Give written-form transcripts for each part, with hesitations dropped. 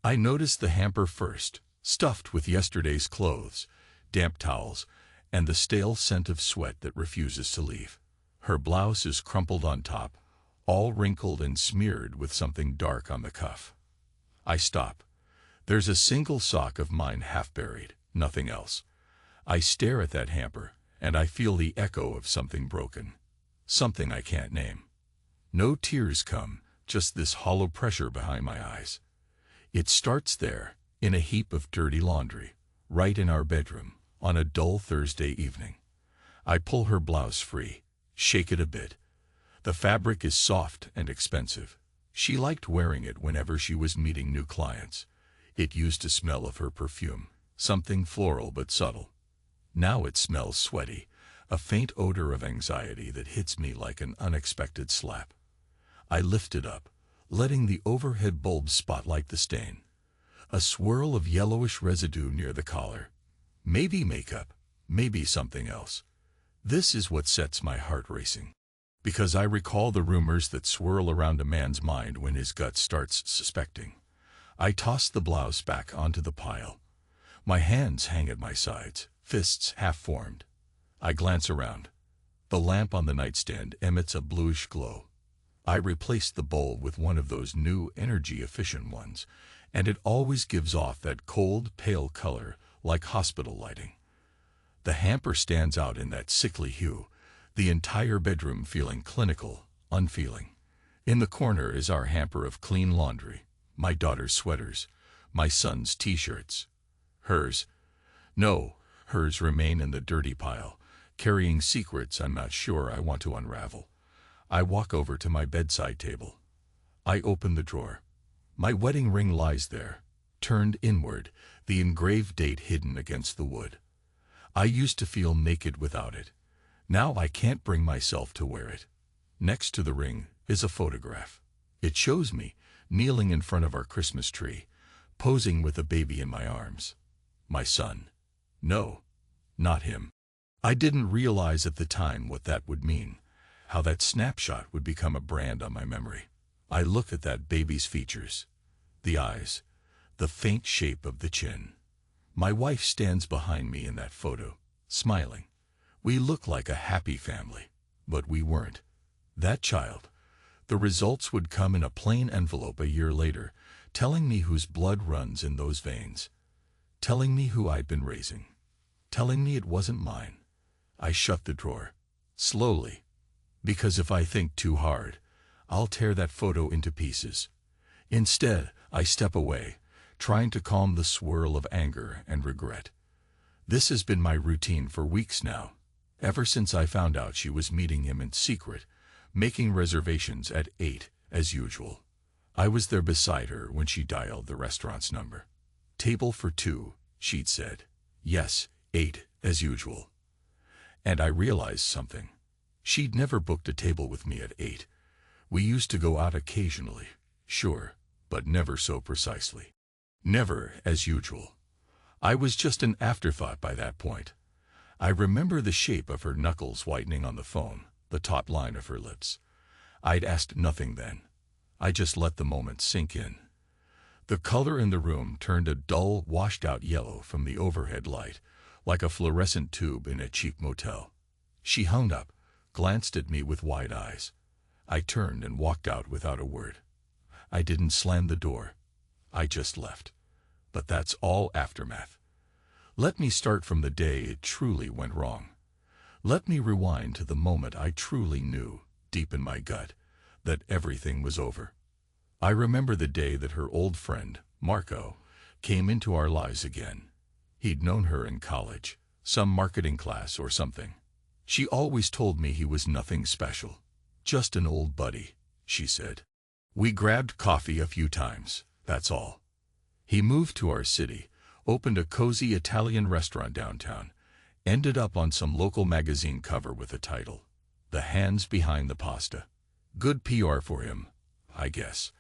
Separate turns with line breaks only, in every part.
I noticed the hamper first, stuffed with yesterday's clothes, damp towels, and the stale scent of sweat that refuses to leave. Her blouse is crumpled on top, all wrinkled and smeared with something dark on the cuff. I stop. There's a single sock of mine half buried, nothing else. I stare at that hamper, and I feel the echo of something broken. Something I can't name. No tears come, just this hollow pressure behind my eyes. It starts there, in a heap of dirty laundry, right in our bedroom, on a dull Thursday evening. I pull her blouse free, shake it a bit. The fabric is soft and expensive. She liked wearing it whenever she was meeting new clients. It used to smell of her perfume, something floral but subtle. Now it smells sweaty, a faint odor of anxiety that hits me like an unexpected slap. I lift it up, letting the overhead bulb spotlight the stain. A swirl of yellowish residue near the collar. Maybe makeup, maybe something else. This is what sets my heart racing. Because I recall the rumors that swirl around a man's mind when his gut starts suspecting. I toss the blouse back onto the pile. My hands hang at my sides, fists half-formed. I glance around. The lamp on the nightstand emits a bluish glow. I replace the bulb with one of those new energy-efficient ones, and it always gives off that cold, pale color like hospital lighting. The hamper stands out in that sickly hue, the entire bedroom feeling clinical, unfeeling. In the corner is our hamper of clean laundry, my daughter's sweaters, my son's t-shirts. Hers. No, hers remain in the dirty pile, carrying secrets I'm not sure I want to unravel. I walk over to my bedside table. I open the drawer. My wedding ring lies there, turned inward, the engraved date hidden against the wood. I used to feel naked without it. Now I can't bring myself to wear it. Next to the ring is a photograph. It shows me, kneeling in front of our Christmas tree, posing with a baby in my arms. My son. No, not him. I didn't realize at the time what that would mean, how that snapshot would become a brand on my memory. I look at that baby's features, the eyes, the faint shape of the chin. My wife stands behind me in that photo, smiling. We look like a happy family, but we weren't. That child. The results would come in a plain envelope a year later, telling me whose blood runs in those veins, telling me who I'd been raising, telling me it wasn't mine. I shut the drawer, slowly, because if I think too hard, I'll tear that photo into pieces. Instead, I step away, trying to calm the swirl of anger and regret. This has been my routine for weeks now, ever since I found out she was meeting him in secret, making reservations at 8, as usual. I was there beside her when she dialed the restaurant's number. "Table for 2, she'd said. Yes, 8, as usual. And I realized something. She'd never booked a table with me at 8. We used to go out occasionally, sure, but never so precisely. Never as usual. I was just an afterthought by that point. I remember the shape of her knuckles whitening on the phone, the taut line of her lips. I'd asked nothing then. I just let the moment sink in. The color in the room turned a dull, washed-out yellow from the overhead light, like a fluorescent tube in a cheap motel. She hung up, glanced at me with wide eyes. I turned and walked out without a word. I didn't slam the door. I just left. But that's all aftermath. Let me start from the day it truly went wrong. Let me rewind to the moment I truly knew, deep in my gut, that everything was over. I remember the day that her old friend, Marco, came into our lives again. He'd known her in college, some marketing class or something. She always told me he was nothing special. Just an old buddy, she said. We grabbed coffee a few times, that's all. He moved to our city, opened a cozy Italian restaurant downtown, ended up on some local magazine cover with the title, "The Hands Behind the Pasta." Good PR for him, I guess.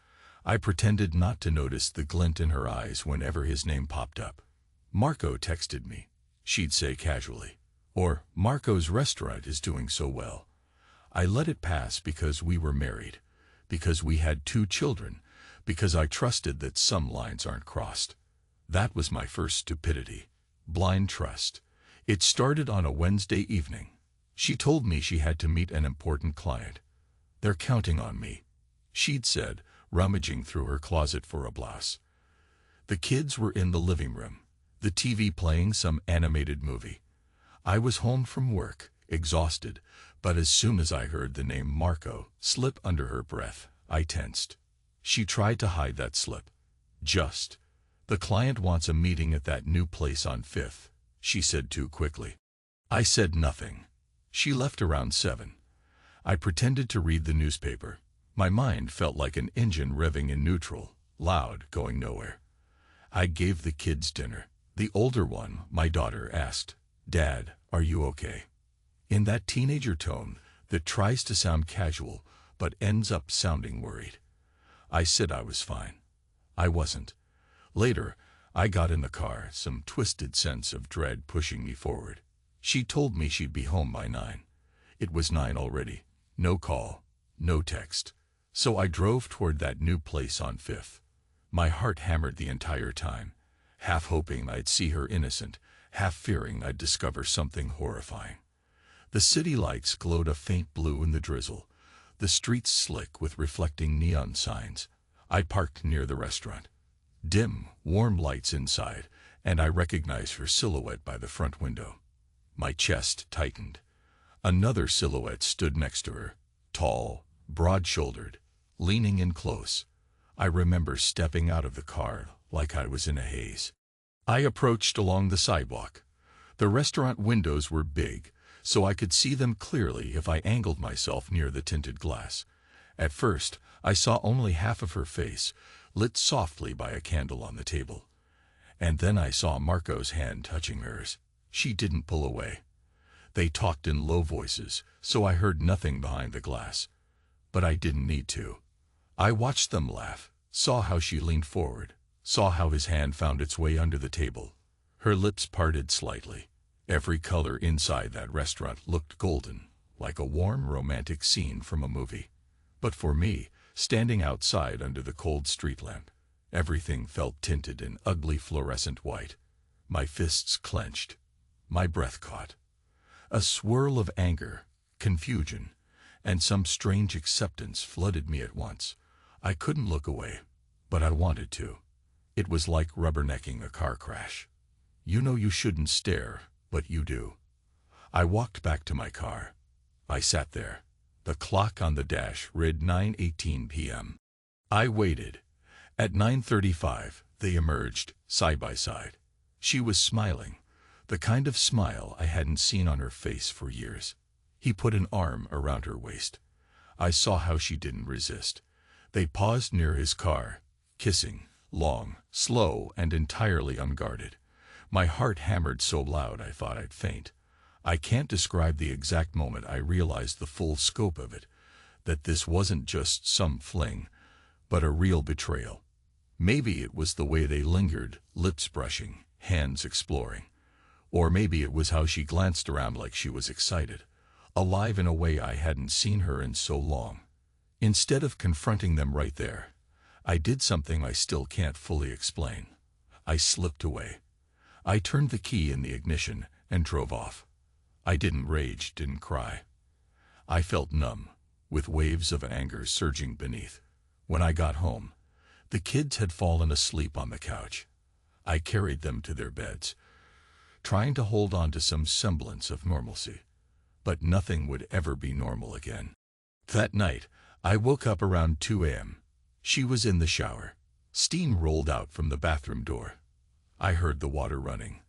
I pretended not to notice the glint in her eyes whenever his name popped up. Marco texted me, she'd say casually. Or, Marco's restaurant is doing so well. I let it pass because we were married, because we had 2 children, because I trusted that some lines aren't crossed. That was my first stupidity. Blind trust. It started on a Wednesday evening. She told me she had to meet an important client. "They're counting on me," she'd said, rummaging through her closet for a blouse. The kids were in the living room, the TV playing some animated movie. I was home from work, exhausted, but as soon as I heard the name Marco slip under her breath, I tensed. She tried to hide that slip. "The client wants a meeting at that new place on 5th, she said too quickly. I said nothing. She left around 7. I pretended to read the newspaper. My mind felt like an engine revving in neutral, loud, going nowhere. I gave the kids dinner. The older one, my daughter, asked, "Dad, are you okay?" In that teenager tone that tries to sound casual but ends up sounding worried. I said I was fine. I wasn't. Later, I got in the car, some twisted sense of dread pushing me forward. She told me she'd be home by 9. It was 9 already. No call, no text. So I drove toward that new place on 5th. My heart hammered the entire time, half hoping I'd see her innocent, half fearing I'd discover something horrifying. The city lights glowed a faint blue in the drizzle, the streets slick with reflecting neon signs. I parked near the restaurant. Dim, warm lights inside, and I recognized her silhouette by the front window. My chest tightened. Another silhouette stood next to her, tall, broad-shouldered, leaning in close. I remember stepping out of the car like I was in a haze. I approached along the sidewalk. The restaurant windows were big, so I could see them clearly if I angled myself near the tinted glass. At first, I saw only half of her face, lit softly by a candle on the table. And then I saw Marco's hand touching hers. She didn't pull away. They talked in low voices, so I heard nothing behind the glass. But I didn't need to. I watched them laugh, saw how she leaned forward, saw how his hand found its way under the table. Her lips parted slightly. Every color inside that restaurant looked golden, like a warm, romantic scene from a movie. But for me, standing outside under the cold street lamp, everything felt tinted in ugly fluorescent white. My fists clenched. My breath caught. A swirl of anger, confusion, and some strange acceptance flooded me at once. I couldn't look away, but I wanted to. It was like rubbernecking a car crash. You know you shouldn't stare, but you do. I walked back to my car. I sat there. The clock on the dash read 9:18 p.m. I waited. At 9:35, they emerged, side by side. She was smiling, the kind of smile I hadn't seen on her face for years. He put an arm around her waist. I saw how she didn't resist. They paused near his car, kissing, long, slow, and entirely unguarded. My heart hammered so loud I thought I'd faint. I can't describe the exact moment I realized the full scope of it, that this wasn't just some fling, but a real betrayal. Maybe it was the way they lingered, lips brushing, hands exploring. Or maybe it was how she glanced around like she was excited, alive in a way I hadn't seen her in so long. Instead of confronting them right there, I did something I still can't fully explain. I slipped away. I turned the key in the ignition and drove off. I didn't rage, didn't cry. I felt numb, with waves of anger surging beneath. When I got home, the kids had fallen asleep on the couch. I carried them to their beds, trying to hold on to some semblance of normalcy. But nothing would ever be normal again. That night, I woke up around 2 a.m. She was in the shower. Steam rolled out from the bathroom door. I heard the water running,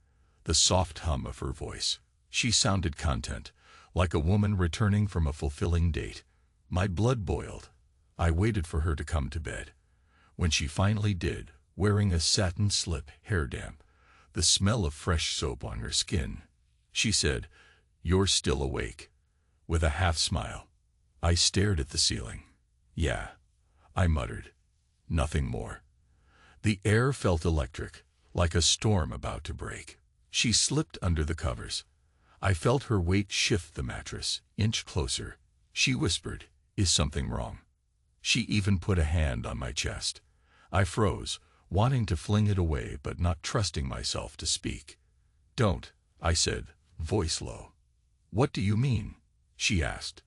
the soft hum of her voice. She sounded content, like a woman returning from a fulfilling date. My blood boiled. I waited for her to come to bed. When she finally did, wearing a satin slip, hair damp, the smell of fresh soap on her skin, she said, "You're still awake," with a half smile. I stared at the ceiling. "Yeah," I muttered. Nothing more. The air felt electric, like a storm about to break. She slipped under the covers. I felt her weight shift the mattress, inch closer. She whispered, "Is something wrong?" She even put a hand on my chest. I froze, wanting to fling it away but not trusting myself to speak. "Don't," I said, voice low. "What do you mean?" she asked,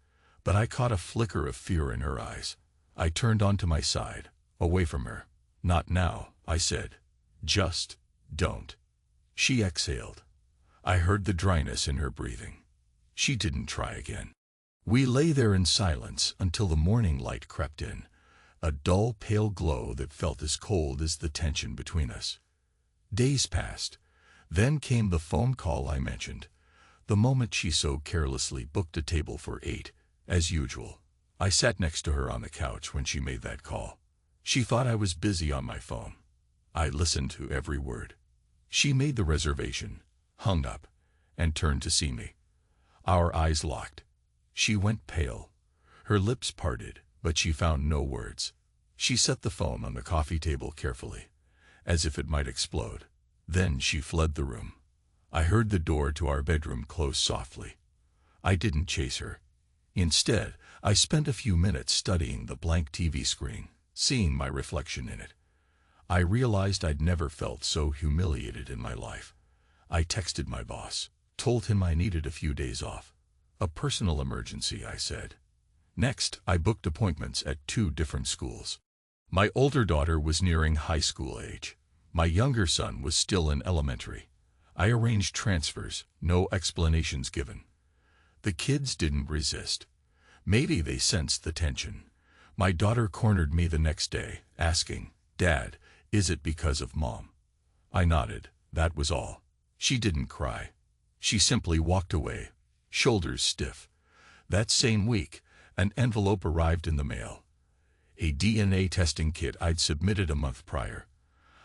but I caught a flicker of fear in her eyes. I turned onto my side, away from her. "Not now," I said. "Just don't." She exhaled. I heard the dryness in her breathing. She didn't try again. We lay there in silence until the morning light crept in, a dull, pale glow that felt as cold as the tension between us. Days passed. Then came the phone call I mentioned, the moment she so carelessly booked a table for 8, as usual. I sat next to her on the couch when she made that call. She thought I was busy on my phone. I listened to every word. She made the reservation, hung up, and turned to see me. Our eyes locked. She went pale. Her lips parted, but she found no words. She set the phone on the coffee table carefully, as if it might explode. Then she fled the room. I heard the door to our bedroom close softly. I didn't chase her. Instead, I spent a few minutes studying the blank TV screen, seeing my reflection in it. I realized I'd never felt so humiliated in my life. I texted my boss, told him I needed a few days off. "A personal emergency," I said. Next, I booked appointments at 2 different schools. My older daughter was nearing high school age. My younger son was still in elementary. I arranged transfers, no explanations given. The kids didn't resist. Maybe they sensed the tension. My daughter cornered me the next day, asking, "Dad, is it because of Mom?" I nodded. That was all. She didn't cry. She simply walked away, shoulders stiff. That same week, an envelope arrived in the mail. A DNA testing kit I'd submitted a month prior.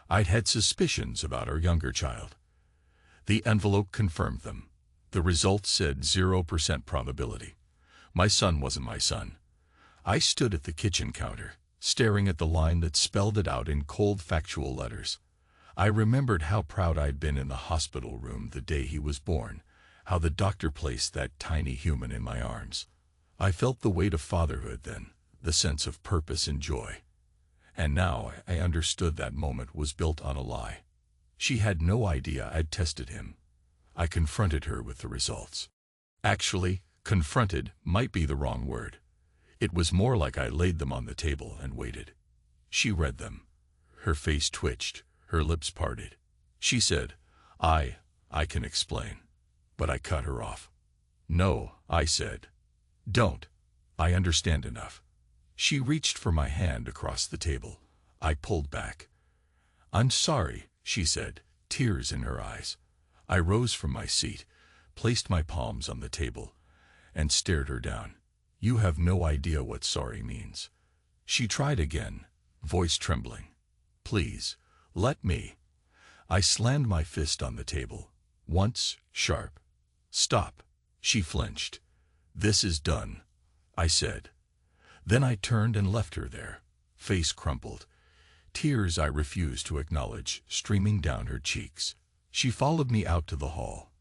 I'd had suspicions about our younger child. The envelope confirmed them. The results said 0% probability. My son wasn't my son. I stood at the kitchen counter, staring at the line that spelled it out in cold factual letters. I remembered how proud I'd been in the hospital room the day he was born, how the doctor placed that tiny human in my arms. I felt the weight of fatherhood then, the sense of purpose and joy. And now I understood that moment was built on a lie. She had no idea I'd tested him. I confronted her with the results. Actually, confronted might be the wrong word. It was more like I laid them on the table and waited. She read them. Her face twitched, her lips parted. She said, I can explain." But I cut her off. "No," I said. "Don't. I understand enough." She reached for my hand across the table. I pulled back. "I'm sorry," she said, tears in her eyes. I rose from my seat, placed my palms on the table, and stared her down. "You have no idea what sorry means." She tried again, voice trembling. "Please, let me." I slammed my fist on the table. Once, sharp. "Stop." She flinched. "This is done," I said. Then I turned and left her there, face crumpled, tears I refused to acknowledge streaming down her cheeks. She followed me out to the hall.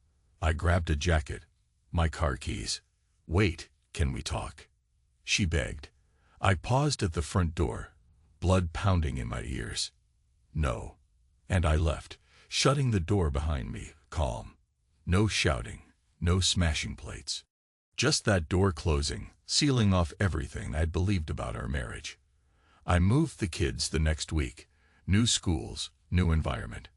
I grabbed a jacket, my car keys. "Wait, can we talk?" she begged. I paused at the front door, blood pounding in my ears. "No." And I left, shutting the door behind me, calm. No shouting, no smashing plates. Just that door closing, sealing off everything I'd believed about our marriage. I moved the kids the next week. New schools, new environment.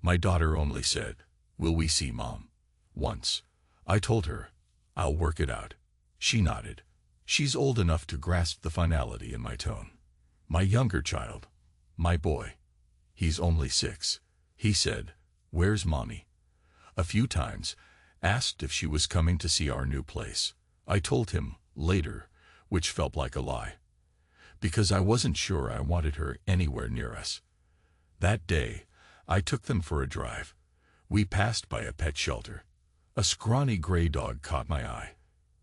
My daughter only said, "Will we see Mom?" once. I told her, "I'll work it out." She nodded. She's old enough to grasp the finality in my tone. My younger child, my boy. He's only 6. He said, "Where's Mommy?" A few times, asked if she was coming to see our new place. I told him, later, which felt like a lie. Because I wasn't sure I wanted her anywhere near us. That day, I took them for a drive. We passed by a pet shelter. A scrawny gray dog caught my eye.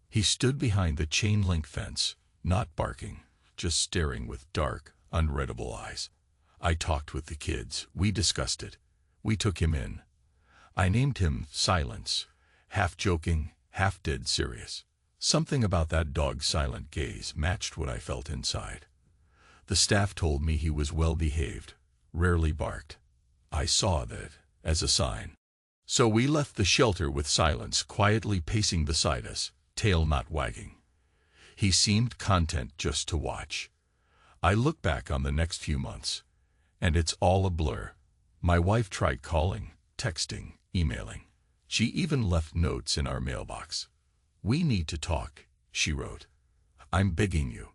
He stood behind the chain-link fence, not barking, just staring with dark, unreadable eyes. I talked with the kids. We discussed it. We took him in. I named him Silence, half joking, half dead serious. Something about that dog's silent gaze matched what I felt inside. The staff told me he was well behaved, rarely barked. I saw that as a sign. So we left the shelter with Silence quietly pacing beside us, tail not wagging. He seemed content just to watch. I look back on the next few months, and it's all a blur. My wife tried calling, texting, emailing. She even left notes in our mailbox. "We need to talk," she wrote. "I'm begging you."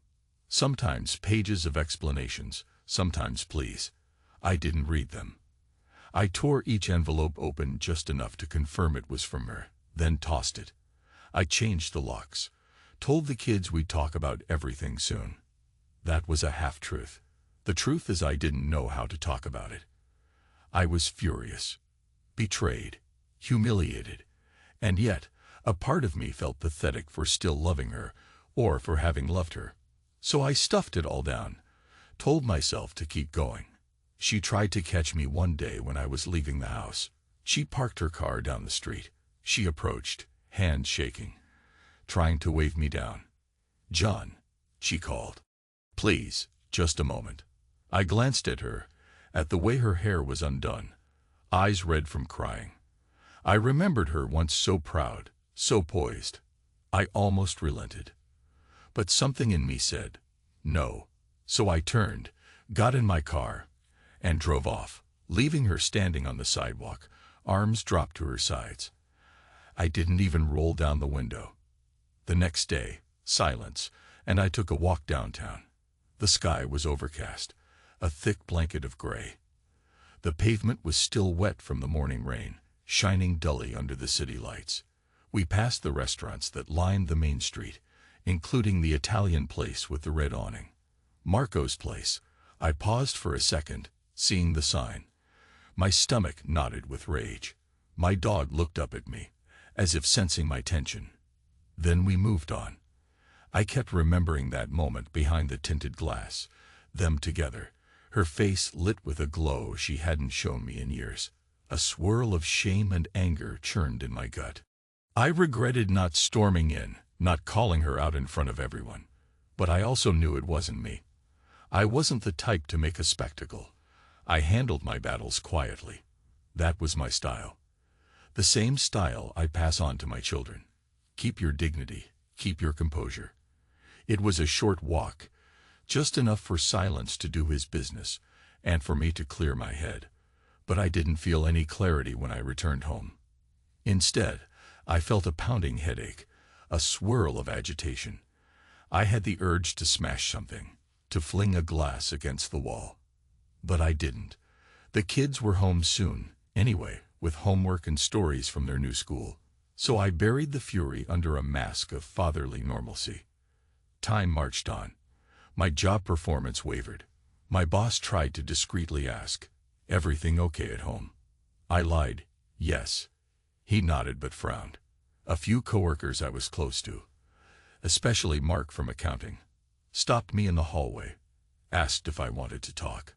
Sometimes pages of explanations, sometimes pleas. I didn't read them. I tore each envelope open just enough to confirm it was from her, then tossed it. I changed the locks, told the kids we'd talk about everything soon. That was a half-truth. The truth is I didn't know how to talk about it. I was furious, betrayed, humiliated, and yet a part of me felt pathetic for still loving her, or for having loved her. So I stuffed it all down, told myself to keep going. She tried to catch me one day when I was leaving the house. She parked her car down the street. She approached, hands shaking, trying to wave me down. "John," she called. "Please, just a moment." I glanced at her, at the way her hair was undone, eyes red from crying. I remembered her once so proud, so poised. I almost relented. But something in me said, no. So I turned, got in my car, and drove off, leaving her standing on the sidewalk, arms dropped to her sides. I didn't even roll down the window. The next day, silence, and I took a walk downtown. The sky was overcast, a thick blanket of gray. The pavement was still wet from the morning rain, shining dully under the city lights. We passed the restaurants that lined the main street, including the Italian place with the red awning. Marco's place. I paused for a second, seeing the sign. My stomach knotted with rage. My dog looked up at me, as if sensing my tension. Then we moved on. I kept remembering that moment behind the tinted glass, them together, her face lit with a glow she hadn't shown me in years. A swirl of shame and anger churned in my gut. I regretted not storming in, not calling her out in front of everyone. But I also knew it wasn't me. I wasn't the type to make a spectacle. I handled my battles quietly. That was my style. The same style I pass on to my children. Keep your dignity, keep your composure. It was a short walk, just enough for Silence to do his business, and for me to clear my head. But I didn't feel any clarity when I returned home. Instead, I felt a pounding headache, a swirl of agitation. I had the urge to smash something, to fling a glass against the wall. But I didn't. The kids were home soon, anyway, with homework and stories from their new school. So I buried the fury under a mask of fatherly normalcy. Time marched on. My job performance wavered. My boss tried to discreetly ask, "Everything okay at home?" I lied, yes. He nodded but frowned. A few coworkers I was close to, especially Mark from accounting, stopped me in the hallway, asked if I wanted to talk.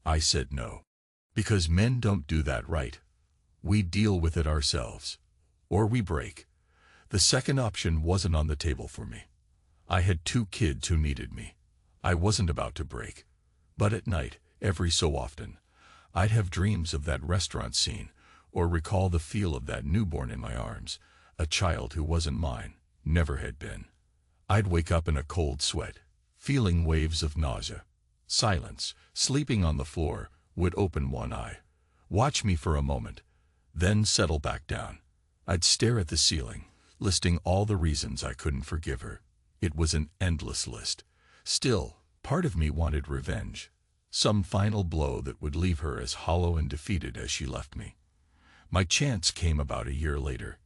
I said no. Because men don't do that, right? We deal with it ourselves. Or we break. The second option wasn't on the table for me. I had 2 kids who needed me. I wasn't about to break. But at night, every so often, I'd have dreams of that restaurant scene, or recall the feel of that newborn in my arms, a child who wasn't mine, never had been. I'd wake up in a cold sweat, feeling waves of nausea. Silence, sleeping on the floor, would open one eye, watch me for a moment, then settle back down. I'd stare at the ceiling, listing all the reasons I couldn't forgive her. It was an endless list. Still, part of me wanted revenge, some final blow that would leave her as hollow and defeated as she left me. My chance came about a year later.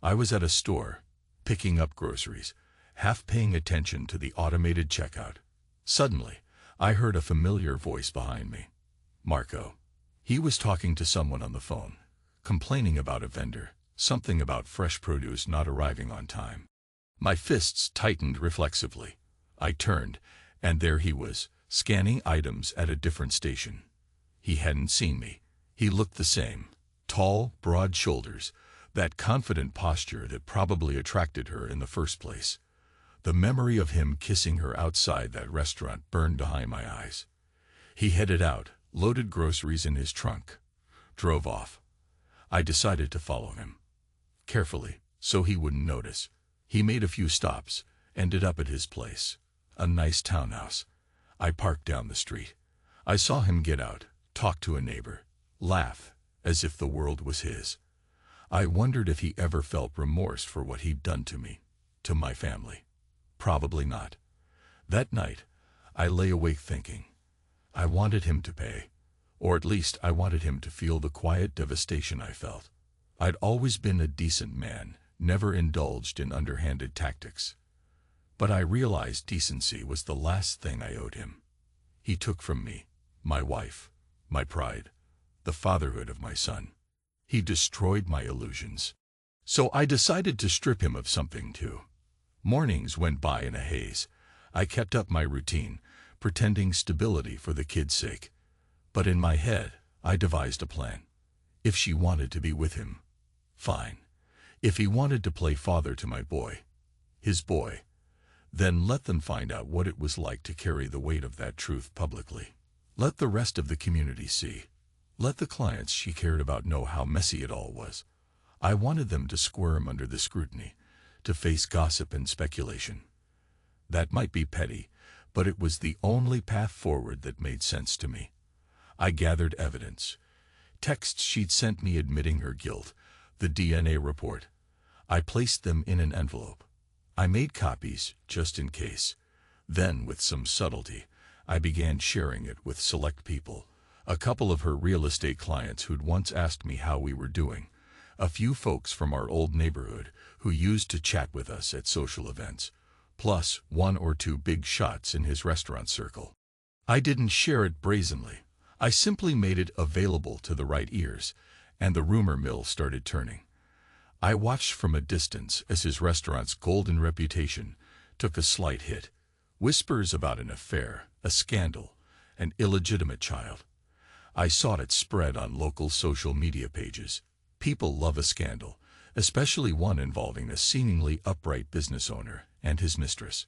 I was at a store, picking up groceries, half paying attention to the automated checkout. Suddenly, I heard a familiar voice behind me. Marco. He was talking to someone on the phone, complaining about a vendor, something about fresh produce not arriving on time. My fists tightened reflexively. I turned, and there he was, scanning items at a different station. He hadn't seen me. He looked the same. Tall, broad shoulders, that confident posture that probably attracted her in the first place. The memory of him kissing her outside that restaurant burned behind my eyes. He headed out, loaded groceries in his trunk, drove off. I decided to follow him. Carefully, so he wouldn't notice. He made a few stops, ended up at his place. A nice townhouse. I parked down the street. I saw him get out, talk to a neighbor, laugh, as if the world was his. I wondered if he ever felt remorse for what he'd done to me, to my family. Probably not. That night, I lay awake thinking. I wanted him to pay, or at least I wanted him to feel the quiet devastation I felt. I'd always been a decent man, never indulged in underhanded tactics. But I realized decency was the last thing I owed him. He took from me my wife, my pride, the fatherhood of my son. He destroyed my illusions. So I decided to strip him of something too. Mornings went by in a haze. I kept up my routine, pretending stability for the kid's sake. But in my head, I devised a plan. If she wanted to be with him, fine. If he wanted to play father to my boy, his boy, then let them find out what it was like to carry the weight of that truth publicly. Let the rest of the community see. Let the clients she cared about know how messy it all was. I wanted them to squirm under the scrutiny, to face gossip and speculation. That might be petty, but it was the only path forward that made sense to me. I gathered evidence. Texts she'd sent me admitting her guilt, the DNA report. I placed them in an envelope. I made copies, just in case. Then, with some subtlety, I began sharing it with select people. A couple of her real estate clients who'd once asked me how we were doing. A few folks from our old neighborhood who used to chat with us at social events. Plus, one or two big shots in his restaurant circle. I didn't share it brazenly. I simply made it available to the right ears, and the rumor mill started turning. I watched from a distance as his restaurant's golden reputation took a slight hit. Whispers about an affair, a scandal, an illegitimate child. I saw it spread on local social media pages. People love a scandal, especially one involving a seemingly upright business owner and his mistress.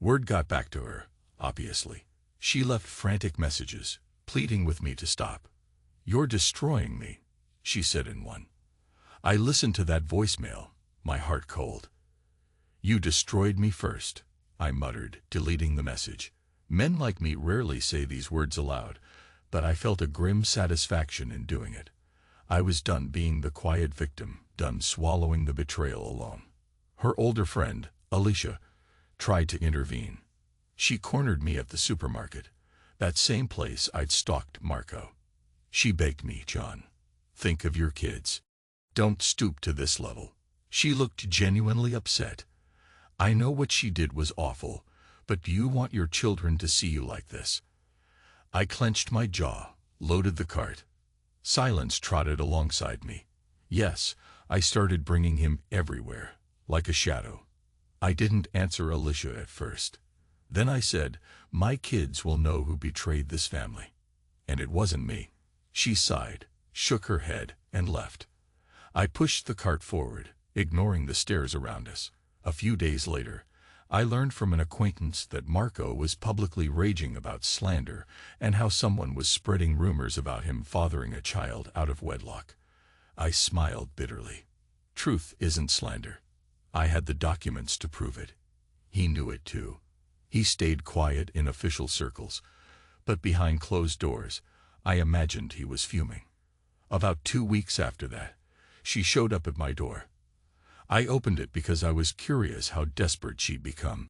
Word got back to her, obviously. She left frantic messages, pleading with me to stop. "You're destroying me," she said in one. I listened to that voicemail, my heart cold. "You destroyed me first," I muttered, deleting the message. Men like me rarely say these words aloud, but I felt a grim satisfaction in doing it. I was done being the quiet victim, done swallowing the betrayal alone. Her older friend, Alicia, tried to intervene. She cornered me at the supermarket, that same place I'd stalked Marco. She begged me, "John, think of your kids. Don't stoop to this level." She looked genuinely upset. "I know what she did was awful, but do you want your children to see you like this?" I clenched my jaw, loaded the cart. Silence trotted alongside me. Yes, I started bringing him everywhere, like a shadow. I didn't answer Alicia at first. Then I said, "My kids will know who betrayed this family." And it wasn't me. She sighed, shook her head, and left. I pushed the cart forward, ignoring the stares around us. A few days later, I learned from an acquaintance that Marco was publicly raging about slander and how someone was spreading rumors about him fathering a child out of wedlock. I smiled bitterly. Truth isn't slander. I had the documents to prove it. He knew it too. He stayed quiet in official circles, but behind closed doors, I imagined he was fuming. About 2 weeks after that, she showed up at my door. I opened it because I was curious how desperate she'd become.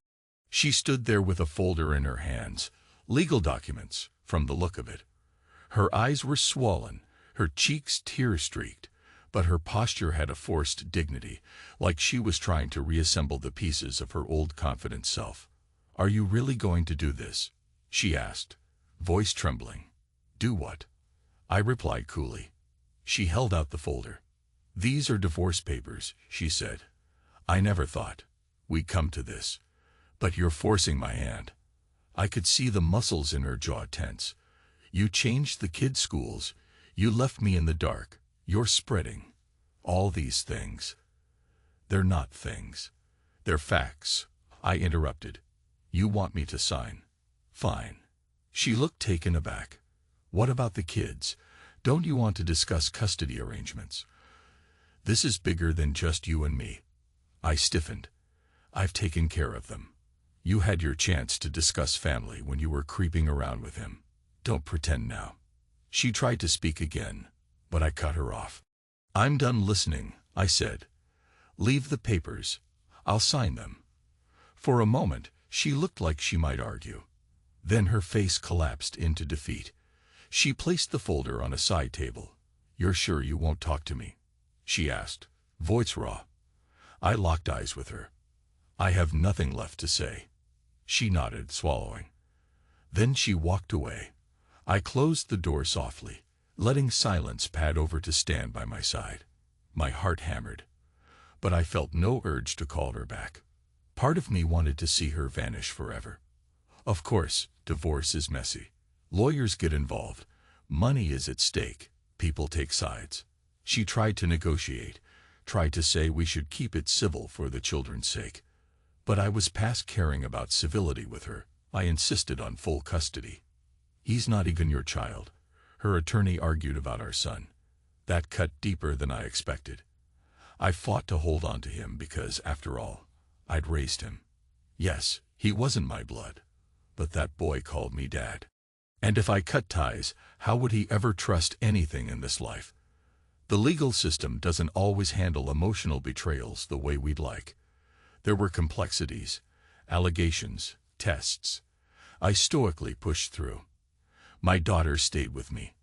She stood there with a folder in her hands, legal documents, from the look of it. Her eyes were swollen, her cheeks tear-streaked, but her posture had a forced dignity, like she was trying to reassemble the pieces of her old confident self. "Are you really going to do this?" she asked, voice trembling. "Do what?" I replied coolly. She held out the folder. "These are divorce papers," she said. "I never thought we'd come to this, but you're forcing my hand." I could see the muscles in her jaw tense. "You changed the kids' schools. You left me in the dark. You're spreading all these things." "They're not things. They're facts. I interrupted. You want me to sign? Fine. She looked taken aback. What about the kids? Don't you want to discuss custody arrangements? This is bigger than just you and me. I stiffened. I've taken care of them. You had your chance to discuss family when you were creeping around with him. Don't pretend now. She tried to speak again, but I cut her off. I'm done listening, I said. Leave the papers. I'll sign them. For a moment, she looked like she might argue. Then her face collapsed into defeat. She placed the folder on a side table. You're sure you won't talk to me? She asked, voice raw. I locked eyes with her. I have nothing left to say. She nodded, swallowing. Then she walked away. I closed the door softly, letting silence pad over to stand by my side. My heart hammered, but I felt no urge to call her back. Part of me wanted to see her vanish forever. Of course, divorce is messy. Lawyers get involved. Money is at stake. People take sides. She tried to negotiate, tried to say we should keep it civil for the children's sake. But I was past caring about civility with her. I insisted on full custody. He's not even your child. Her attorney argued about our son. That cut deeper than I expected. I fought to hold on to him because, after all, I'd raised him. Yes, he wasn't my blood, but that boy called me Dad. And if I cut ties, how would he ever trust anything in this life? The legal system doesn't always handle emotional betrayals the way we'd like. There were complexities, allegations, tests. I stoically pushed through. My daughter stayed with me.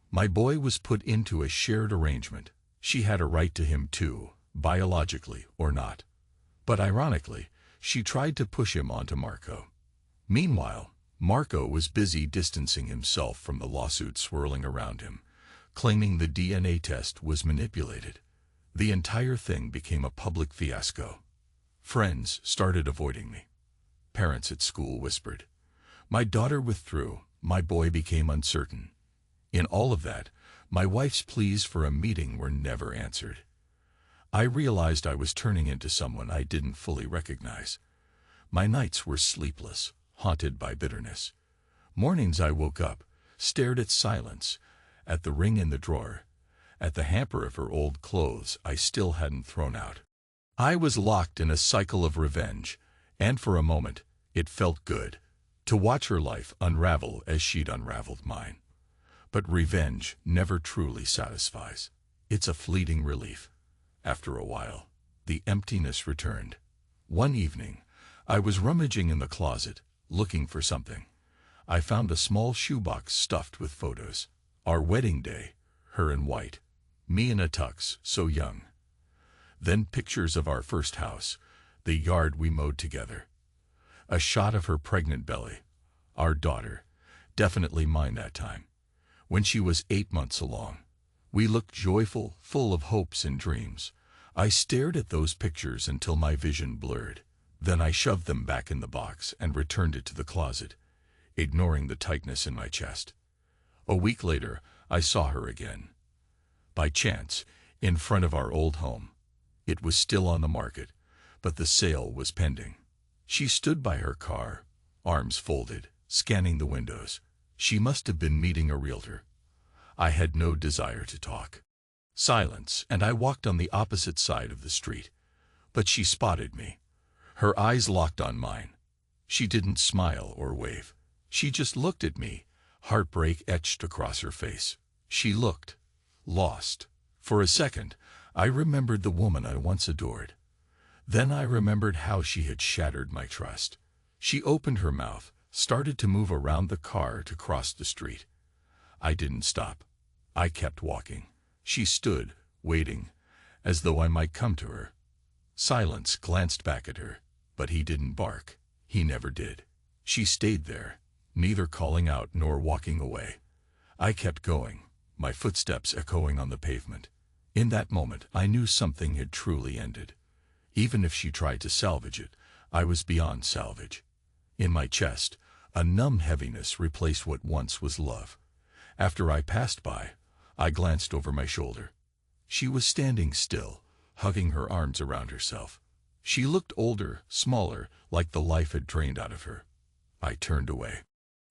My boy was put into a shared arrangement. She had a right to him too, biologically or not. But ironically, she tried to push him onto Marco. Meanwhile, Marco was busy distancing himself from the lawsuit swirling around him, claiming the DNA test was manipulated. The entire thing became a public fiasco. Friends started avoiding me. Parents at school whispered. My daughter withdrew. My boy became uncertain. In all of that, my wife's pleas for a meeting were never answered. I realized I was turning into someone I didn't fully recognize. My nights were sleepless, haunted by bitterness. Mornings I woke up, stared at silence, at the ring in the drawer, at the hamper of her old clothes I still hadn't thrown out. I was locked in a cycle of revenge, and for a moment, it felt good to watch her life unravel as she'd unraveled mine. But revenge never truly satisfies. It's a fleeting relief. After a while, the emptiness returned. One evening, I was rummaging in the closet, looking for something. I found a small shoebox stuffed with photos. Our wedding day, her in white, me in a tux, so young. Then pictures of our first house, the yard we mowed together. A shot of her pregnant belly, our daughter, definitely mine that time, when she was 8 months along. We looked joyful, full of hopes and dreams. I stared at those pictures until my vision blurred. Then I shoved them back in the box and returned it to the closet, ignoring the tightness in my chest. A week later, I saw her again. By chance, in front of our old home. It was still on the market, but the sale was pending. She stood by her car, arms folded, scanning the windows. She must have been meeting a realtor. I had no desire to talk. Silence, and I walked on the opposite side of the street. But she spotted me. Her eyes locked on mine. She didn't smile or wave. She just looked at me, heartbreak etched across her face. She looked lost. For a second, I remembered the woman I once adored. Then I remembered how she had shattered my trust. She opened her mouth, started to move around the car to cross the street. I didn't stop. I kept walking. She stood, waiting, as though I might come to her. Silence glanced back at her, but he didn't bark. He never did. She stayed there, neither calling out nor walking away. I kept going, my footsteps echoing on the pavement. In that moment, I knew something had truly ended. Even if she tried to salvage it, I was beyond salvage. In my chest, a numb heaviness replaced what once was love. After I passed by, I glanced over my shoulder. She was standing still, hugging her arms around herself. She looked older, smaller, like the life had drained out of her. I turned away.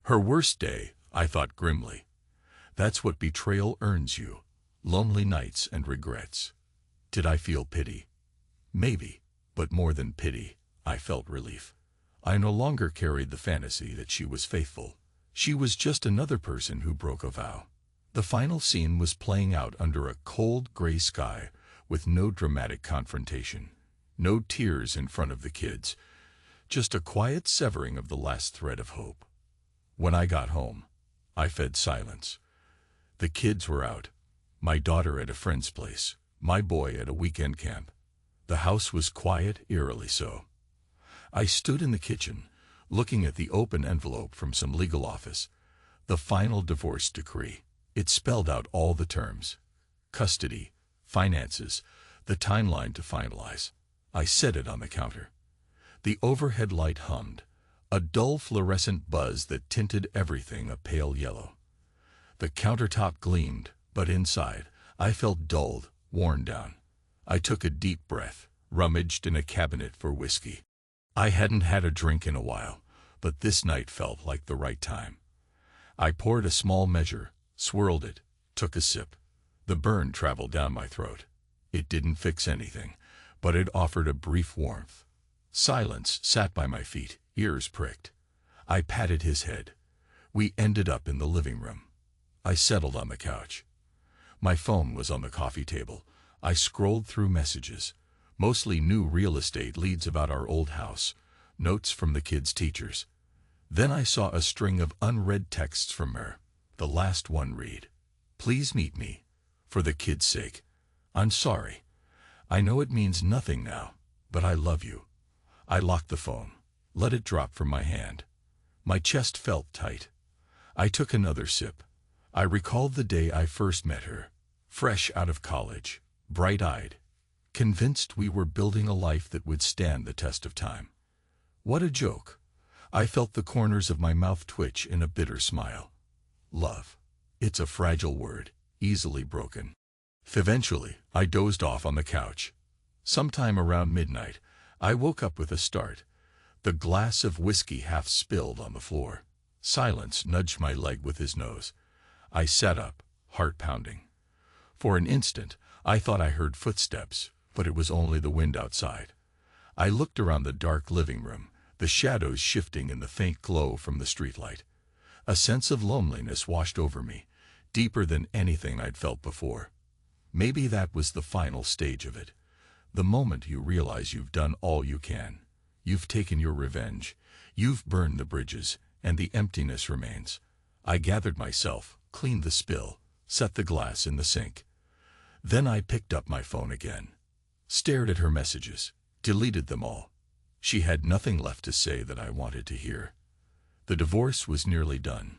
Her worst day, I thought grimly. That's what betrayal earns you. Lonely nights and regrets. Did I feel pity? Maybe, but more than pity, I felt relief. I no longer carried the fantasy that she was faithful. She was just another person who broke a vow. The final scene was playing out under a cold, gray sky with no dramatic confrontation. No tears in front of the kids. Just a quiet severing of the last thread of hope. When I got home, I fed silence. The kids were out. My daughter at a friend's place. My boy at a weekend camp. The house was quiet, eerily so. I stood in the kitchen, looking at the open envelope from some legal office. The final divorce decree. It spelled out all the terms. Custody, finances, the timeline to finalize. I set it on the counter. The overhead light hummed, a dull fluorescent buzz that tinted everything a pale yellow. The countertop gleamed, but inside, I felt dulled, worn down. I took a deep breath, rummaged in a cabinet for whiskey. I hadn't had a drink in a while, but this night felt like the right time. I poured a small measure, swirled it, took a sip. The burn traveled down my throat. It didn't fix anything, but it offered a brief warmth. Silence sat by my feet, ears pricked. I patted his head. We ended up in the living room. I settled on the couch. My phone was on the coffee table. I scrolled through messages, mostly new real estate leads about our old house, notes from the kids' teachers. Then I saw a string of unread texts from her. The last one read, "Please meet me. For the kids' sake. I'm sorry. I know it means nothing now, but I love you." I locked the phone, let it drop from my hand. My chest felt tight. I took another sip. I recalled the day I first met her, fresh out of college, bright-eyed, convinced we were building a life that would stand the test of time. What a joke. I felt the corners of my mouth twitch in a bitter smile. Love. It's a fragile word, easily broken. Eventually, I dozed off on the couch. Sometime around midnight, I woke up with a start. The glass of whiskey half spilled on the floor. Silence nudged my leg with his nose. I sat up, heart pounding. For an instant, I thought I heard footsteps, but it was only the wind outside. I looked around the dark living room, the shadows shifting in the faint glow from the streetlight. A sense of loneliness washed over me, deeper than anything I'd felt before. Maybe that was the final stage of it. The moment you realize you've done all you can. You've taken your revenge. You've burned the bridges, and the emptiness remains. I gathered myself, cleaned the spill, set the glass in the sink. Then I picked up my phone again, stared at her messages, deleted them all. She had nothing left to say that I wanted to hear. The divorce was nearly done.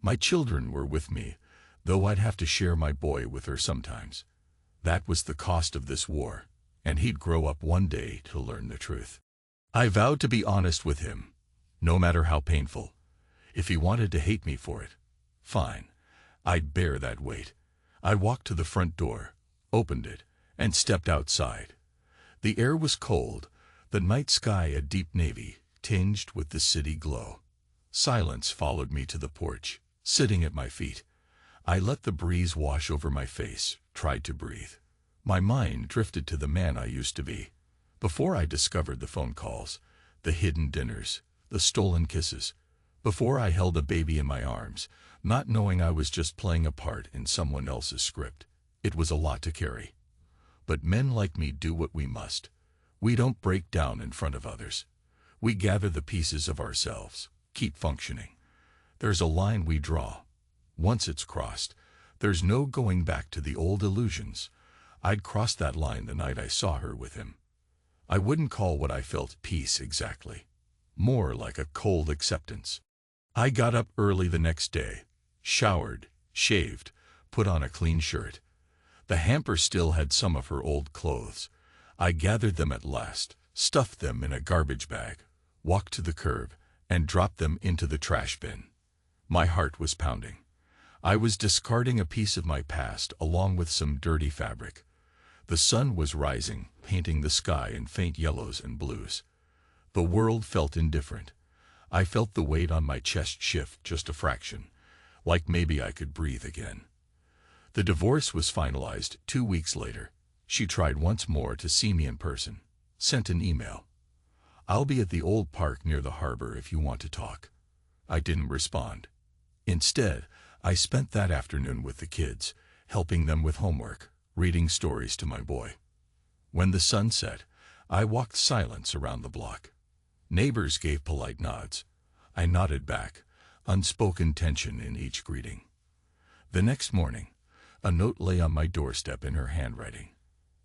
My children were with me, though I'd have to share my boy with her sometimes. That was the cost of this war, and he'd grow up one day to learn the truth. I vowed to be honest with him, no matter how painful. If he wanted to hate me for it, fine. I'd bear that weight. I walked to the front door, opened it, and stepped outside. The air was cold, the night sky a deep navy, tinged with the city glow. Silence followed me to the porch, sitting at my feet. I let the breeze wash over my face, tried to breathe. My mind drifted to the man I used to be. Before I discovered the phone calls, the hidden dinners, the stolen kisses. Before I held a baby in my arms, not knowing I was just playing a part in someone else's script. It was a lot to carry. But men like me do what we must. We don't break down in front of others. We gather the pieces of ourselves, keep functioning. There's a line we draw. Once it's crossed, there's no going back to the old illusions. I'd crossed that line the night I saw her with him. I wouldn't call what I felt peace exactly. More like a cold acceptance. I got up early the next day, showered, shaved, put on a clean shirt. The hamper still had some of her old clothes. I gathered them at last, stuffed them in a garbage bag, walked to the curb, and dropped them into the trash bin. My heart was pounding. I was discarding a piece of my past along with some dirty fabric. The sun was rising, painting the sky in faint yellows and blues. The world felt indifferent. I felt the weight on my chest shift just a fraction, like maybe I could breathe again. The divorce was finalized 2 weeks later. She tried once more to see me in person. Sent an email. "I'll be at the old park near the harbor if you want to talk." I didn't respond. Instead, I spent that afternoon with the kids, helping them with homework, reading stories to my boy. When the sun set, I walked silence around the block. Neighbors gave polite nods. I nodded back, unspoken tension in each greeting. The next morning, a note lay on my doorstep in her handwriting.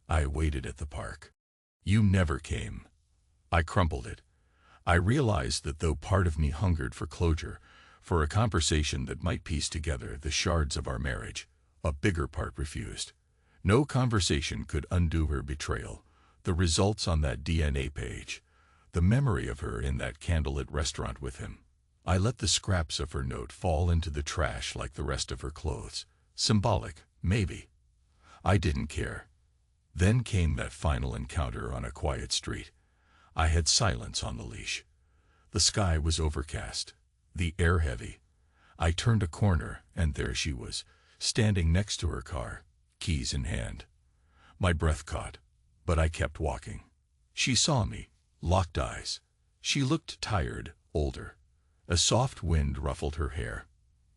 I waited at the park. "You never came." I crumpled it. I realized that though part of me hungered for closure, for a conversation that might piece together the shards of our marriage, a bigger part refused. No conversation could undo her betrayal, the results on that DNA page, the memory of her in that candlelit restaurant with him. I let the scraps of her note fall into the trash like the rest of her clothes. Symbolic, maybe. I didn't care. Then came that final encounter on a quiet street. I had silence on the leash. The sky was overcast, the air heavy. I turned a corner, and there she was, standing next to her car, keys in hand. My breath caught, but I kept walking. She saw me, locked eyes. She looked tired, older. A soft wind ruffled her hair.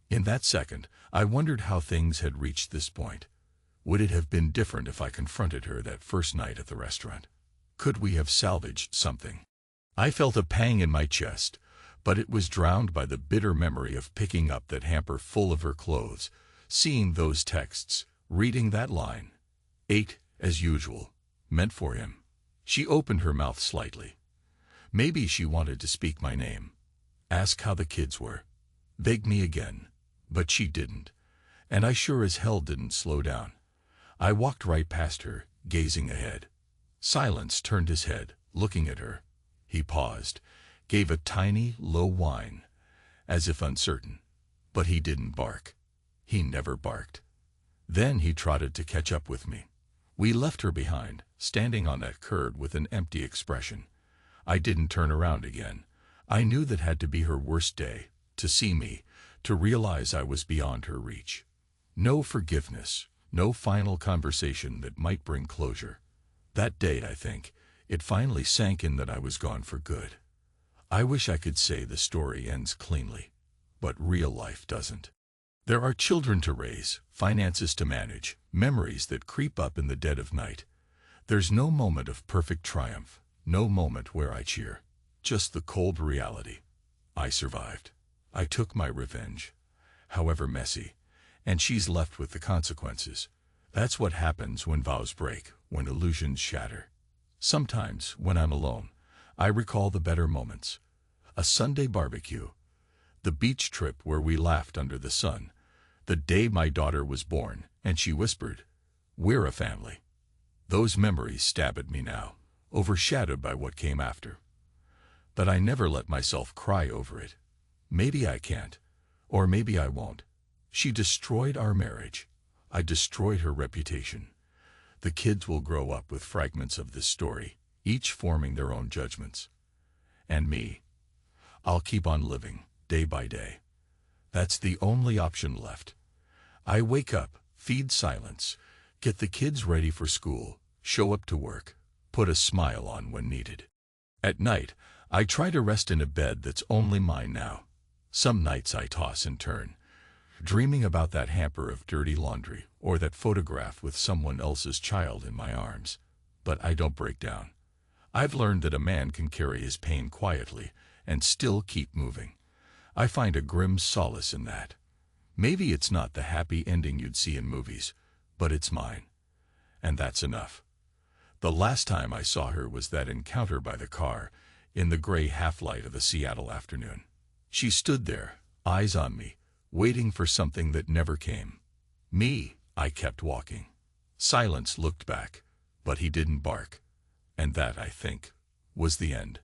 In that second, I wondered how things had reached this point. Would it have been different if I confronted her that first night at the restaurant? Could we have salvaged something? I felt a pang in my chest, but it was drowned by the bitter memory of picking up that hamper full of her clothes, seeing those texts, reading that line. 8, as usual, meant for him. She opened her mouth slightly. Maybe she wanted to speak my name, ask how the kids were, beg me again, but she didn't, and I sure as hell didn't slow down. I walked right past her, gazing ahead. Silence turned his head, looking at her. He paused, gave a tiny, low whine, as if uncertain. But he didn't bark. He never barked. Then he trotted to catch up with me. We left her behind, standing on that curb with an empty expression. I didn't turn around again. I knew that had to be her worst day, to see me, to realize I was beyond her reach. No forgiveness, no final conversation that might bring closure. That day, I think, it finally sank in that I was gone for good. I wish I could say the story ends cleanly, but real life doesn't. There are children to raise, finances to manage, memories that creep up in the dead of night. There's no moment of perfect triumph, no moment where I cheer, just the cold reality. I survived. I took my revenge, however messy, and she's left with the consequences. That's what happens when vows break, when illusions shatter. Sometimes, when I'm alone, I recall the better moments. A Sunday barbecue, the beach trip where we laughed under the sun, the day my daughter was born, and she whispered, "We're a family." Those memories stab at me now, overshadowed by what came after. But I never let myself cry over it. Maybe I can't, or maybe I won't. She destroyed our marriage. I destroyed her reputation. The kids will grow up with fragments of this story, each forming their own judgments. And me, I'll keep on living, day by day. That's the only option left. I wake up, feed silence, get the kids ready for school, show up to work, put a smile on when needed. At night, I try to rest in a bed that's only mine now. Some nights I toss and turn, dreaming about that hamper of dirty laundry or that photograph with someone else's child in my arms. But I don't break down. I've learned that a man can carry his pain quietly and still keep moving. I find a grim solace in that. Maybe it's not the happy ending you'd see in movies, but it's mine. And that's enough. The last time I saw her was that encounter by the car, in the gray half-light of a Seattle afternoon. She stood there, eyes on me, waiting for something that never came. Me, I kept walking. Silence looked back, but he didn't bark. And that, I think, was the end.